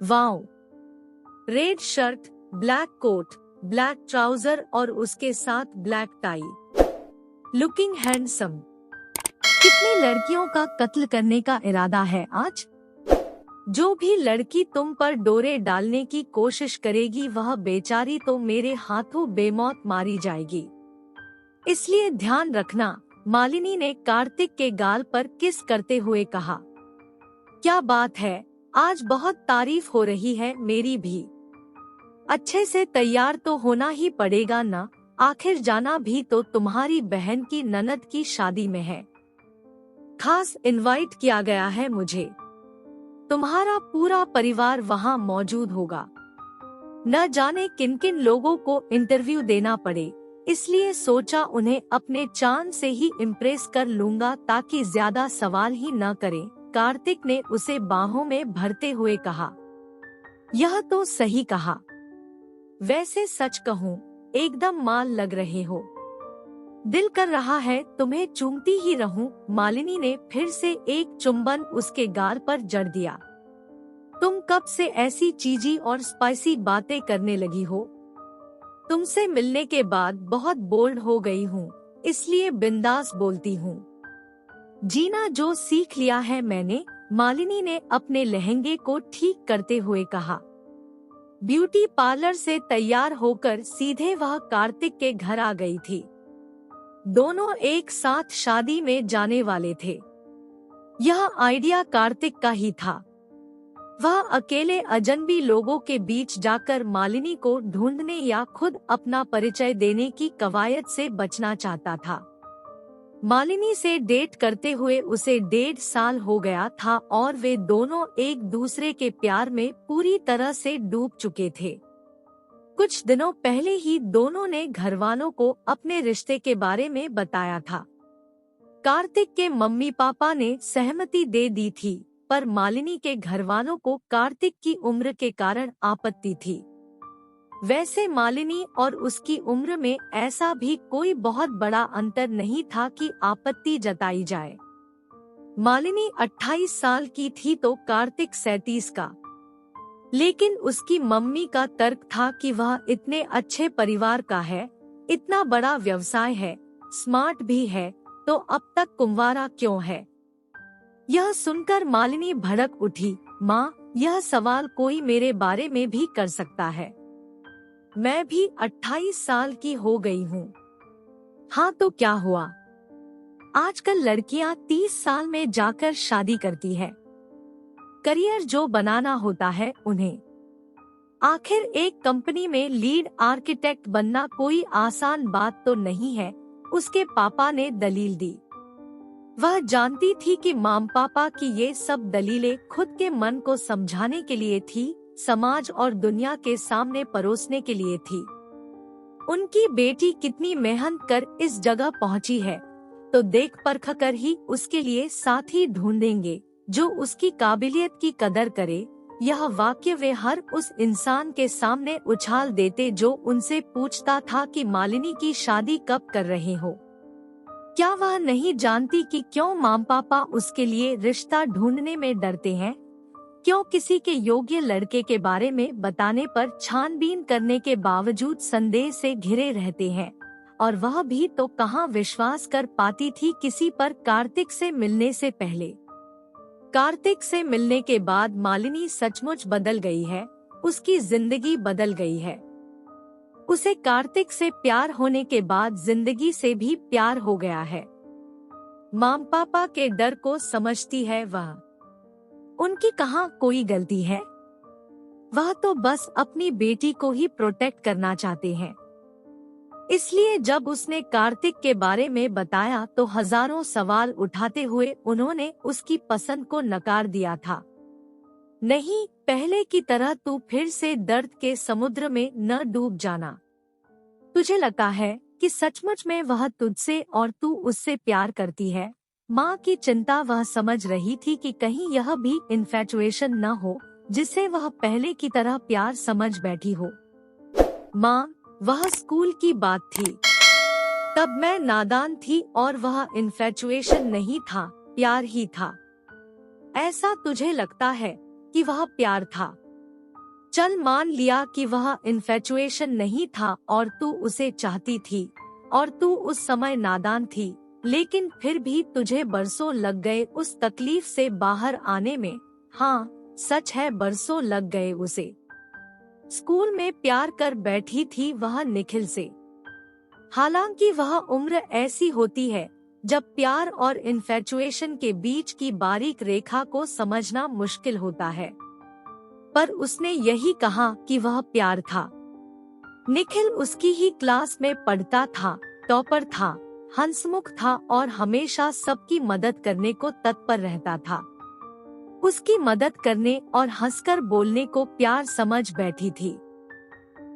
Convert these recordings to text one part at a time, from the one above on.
Wow! Red shirt, black coat, black trouser और उसके साथ ब्लैक टाई। Looking handsome. कितनी लड़कियों का कत्ल करने का इरादा है आज? जो भी लड़की तुम पर डोरे डालने की कोशिश करेगी वह बेचारी तो मेरे हाथों बेमौत मारी जाएगी। इसलिए ध्यान रखना, मालिनी ने कार्तिक के गाल पर किस करते हुए कहा। क्या बात है, आज बहुत तारीफ हो रही है मेरी भी। अच्छे से तैयार तो होना ही पड़ेगा ना, आखिर जाना भी तो तुम्हारी बहन की ननद की शादी में है। खास इनवाइट किया गया है मुझे। तुम्हारा पूरा परिवार वहाँ मौजूद होगा। न जाने किन किन लोगों को इंटरव्यू देना पड़े, इसलिए सोचा उन्हें अपने चांद से ही इम्प्रेस कर लूंगा ताकि ज्यादा सवाल ही न करें। कार्तिक ने उसे बाहों में भरते हुए कहा। यह तो सही कहा। वैसे सच कहूँ, एकदम माल लग रहे हो। दिल कर रहा है तुम्हें चूमती ही रहूं। मालिनी ने फिर से एक चुंबन उसके गाल पर जड़ दिया। तुम कब से ऐसी चीजी और स्पाइसी बातें करने लगी हो? तुमसे मिलने के बाद बहुत बोल्ड हो गई हूँ, इसलिए बिंदास बोलती हूँ। जीना जो सीख लिया है मैंने, मालिनी ने अपने लहंगे को ठीक करते हुए कहा। ब्यूटी पार्लर से तैयार होकर सीधे वह कार्तिक के घर आ गई थी। दोनों एक साथ शादी में जाने वाले थे। यह आइडिया कार्तिक का ही था। वह अकेले अजनबी लोगों के बीच जाकर मालिनी को ढूंढने या खुद अपना परिचय देने की कवायद से बचना चाहता था। मालिनी से डेट करते हुए उसे 1.5 साल हो गया था और वे दोनों एक दूसरे के प्यार में पूरी तरह से डूब चुके थे। कुछ दिनों पहले ही दोनों ने घरवालों को अपने रिश्ते के बारे में बताया था। कार्तिक के मम्मी पापा ने सहमति दे दी थी, पर मालिनी के घरवालों को कार्तिक की उम्र के कारण आपत्ति थी। वैसे मालिनी और उसकी उम्र में ऐसा भी कोई बहुत बड़ा अंतर नहीं था कि आपत्ति जताई जाए। मालिनी 28 साल की थी तो कार्तिक 37 का। लेकिन उसकी मम्मी का तर्क था कि वह इतने अच्छे परिवार का है, इतना बड़ा व्यवसाय है, स्मार्ट भी है, तो अब तक कुंवारा क्यों है? यह सुनकर मालिनी भड़क उठी। माँ, यह सवाल कोई मेरे बारे में भी कर सकता है। मैं भी 28 साल की हो गई हूँ। हाँ तो क्या हुआ? आजकल लड़कियाँ 30 साल में जाकर शादी करती है। करियर जो बनाना होता है उन्हें। आखिर एक कंपनी में लीड आर्किटेक्ट बनना कोई आसान बात तो नहीं है, उसके पापा ने दलील दी। वह जानती थी कि माम पापा की ये सब दलीलें खुद के मन को समझाने के लिए थी, समाज और दुनिया के सामने परोसने के लिए थी। उनकी बेटी कितनी मेहनत कर इस जगह पहुंची है, तो देख परख कर ही उसके लिए साथी ढूंढेंगे जो उसकी काबिलियत की कदर करे। यह वाक्य वे हर उस इंसान के सामने उछाल देते जो उनसे पूछता था कि मालिनी की शादी कब कर रहे हो। क्या वह नहीं जानती कि क्यों माम पापा उसके लिए रिश्ता ढूंढने में डरते हैं? क्यों किसी के योग्य लड़के के बारे में बताने पर छानबीन करने के बावजूद संदेह से घिरे रहते हैं? और वह भी तो कहाँ विश्वास कर पाती थी किसी पर कार्तिक से मिलने से पहले। कार्तिक से मिलने के बाद मालिनी सचमुच बदल गई है, उसकी जिंदगी बदल गई है। उसे कार्तिक से प्यार होने के बाद जिंदगी से भी प्यार हो गया है। माम पापा के डर को समझती है वह। उनकी कहाँ कोई गलती है? वह तो बस अपनी बेटी को ही प्रोटेक्ट करना चाहते हैं। इसलिए जब उसने कार्तिक के बारे में बताया तो हजारों सवाल उठाते हुए उन्होंने उसकी पसंद को नकार दिया था। नहीं, पहले की तरह तू फिर से दर्द के समुद्र में न डूब जाना। तुझे लगता है कि सचमुच में वह तुझसे और तू उससे प्यार करती है? माँ की चिंता वह समझ रही थी कि कहीं यह भी इन्फैचुएशन न हो जिसे वह पहले की तरह प्यार समझ बैठी हो। माँ, वह स्कूल की बात थी। तब मैं नादान थी और वह इन्फैचुएशन नहीं था, प्यार ही था। ऐसा तुझे लगता है कि वह प्यार था? चल मान लिया कि वह इन्फेचुएशन नहीं था और तू उसे चाहती थी और तू उस समय नादान थी, लेकिन फिर भी तुझे बरसों लग गए उस तकलीफ से बाहर आने में। हाँ, सच है, बरसों लग गए उसे। स्कूल में प्यार कर बैठी थी वह निखिल से। हालांकि वह उम्र ऐसी होती है जब प्यार और इन्फेचुएशन के बीच की बारीक रेखा को समझना मुश्किल होता है, पर उसने यही कहा कि वह प्यार था। निखिल उसकी ही क्लास में पढ़ता था, टॉपर था, हंसमुख था और हमेशा सबकी मदद करने को तत्पर रहता था। उसकी मदद करने और हंसकर बोलने को प्यार समझ बैठी थी।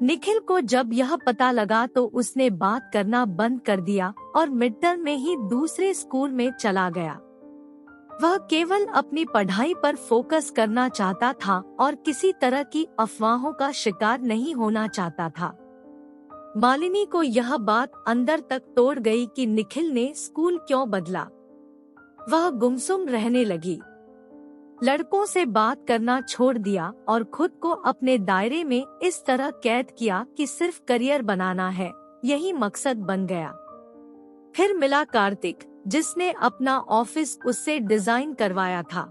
निखिल को जब यह पता लगा तो उसने बात करना बंद कर दिया और मिड टर्म में ही दूसरे स्कूल में चला गया। वह केवल अपनी पढ़ाई पर फोकस करना चाहता था और किसी तरह की अफवाहों का शिकार नहीं होना चाहता था। मालिनी को यह बात अंदर तक तोड़ गई कि निखिल ने स्कूल क्यों बदला। वह गुमसुम रहने लगी, लड़कों से बात करना छोड़ दिया और खुद को अपने दायरे में इस तरह कैद किया कि सिर्फ करियर बनाना है, यही मकसद बन गया। फिर मिला कार्तिक, जिसने अपना ऑफिस उससे डिजाइन करवाया था।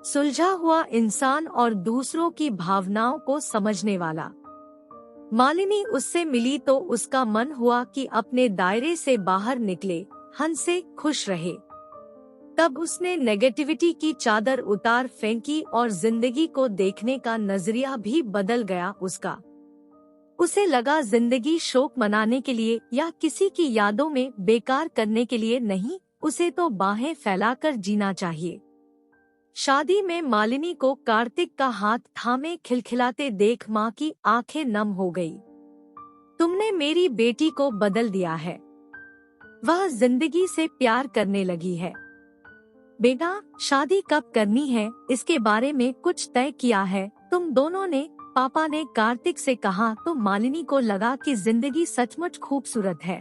सुलझा हुआ इंसान और दूसरों की भावनाओं को समझने वाला। मालिनी उससे मिली तो उसका मन हुआ कि अपने दायरे से बाहर निकले, हंसे, खुश रहे। तब उसने नेगेटिविटी की चादर उतार फेंकी और जिंदगी को देखने का नजरिया भी बदल गया उसका। उसे लगा जिंदगी शोक मनाने के लिए या किसी की यादों में बेकार करने के लिए नहीं, उसे तो बाहें फैलाकर जीना चाहिए। शादी में मालिनी को कार्तिक का हाथ थामे खिलखिलाते देख माँ की आंखें नम हो गई। तुमने मेरी बेटी को बदल दिया है, वह जिंदगी से प्यार करने लगी है। बेटा, शादी कब करनी है इसके बारे में कुछ तय किया है तुम दोनों ने? पापा ने कार्तिक से कहा तो मालिनी को लगा कि जिंदगी सचमुच खूबसूरत है।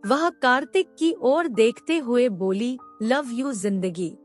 वह कार्तिक की ओर देखते हुए बोली, लव यू जिंदगी।